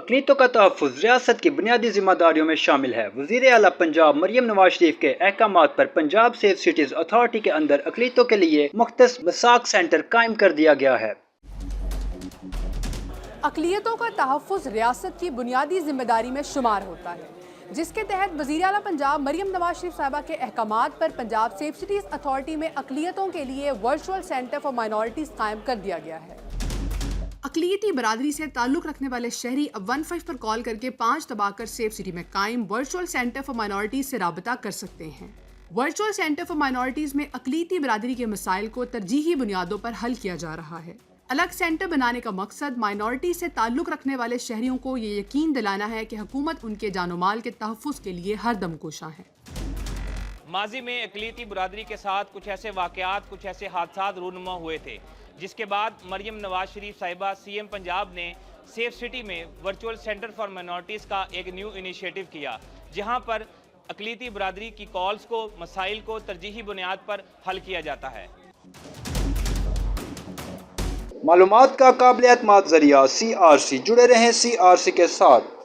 اقلیتوں کا تحفظ ریاست کی بنیادی ذمہ داریوں میں شامل ہے۔ وزیر اعلیٰ پنجاب مریم نواز شریف کے احکامات پر پنجاب سیف سٹیز اتھارٹی کے اندر اقلیتوں کے لیے مختص مساق سینٹر قائم کر دیا گیا ہے۔ اقلیتوں کا تحفظ ریاست کی بنیادی ذمہ داری میں شمار ہوتا ہے، جس کے تحت وزیر اعلیٰ پنجاب مریم نواز شریف صاحبہ کے احکامات پر پنجاب سیف سٹیز اتھارٹی میں اقلیتوں کے لیے ورچوئل سینٹر فار مائنورٹیز قائم کر دیا گیا ہے۔ اقلیتی برادری سے تعلق رکھنے والے شہری اب 15 پر کال کر کے 5 دبا کر سیف سٹی میں قائم ورچوئل سینٹر فار مائنورٹیز سے رابطہ کر سکتے ہیں۔ ورچوئل سینٹر فار مائنورٹیز میں اقلیتی برادری کے مسائل کو ترجیحی بنیادوں پر حل کیا جا رہا ہے۔ الگ سینٹر بنانے کا مقصد مائنورٹی سے تعلق رکھنے والے شہریوں کو یہ یقین دلانا ہے کہ حکومت ان کے جان و مال کے تحفظ کے لیے ہر دم کوشاں ہے۔ ماضی میں اقلیتی برادری کے ساتھ کچھ ایسے واقعات، کچھ ایسے حادثات رونما ہوئے تھے، جس کے بعد مریم نواز شریف صاحبہ سی ایم پنجاب نے سیف سٹی میں ورچوئل سینٹر فار مائنورٹیز کا ایک نیو انیشیٹو کیا، جہاں پر اقلیتی برادری کی کالز کو، مسائل کو ترجیحی بنیاد پر حل کیا جاتا ہے۔ معلومات کا قابل اعتماد ذریعہ CRC، جڑے رہیں CRC کے ساتھ۔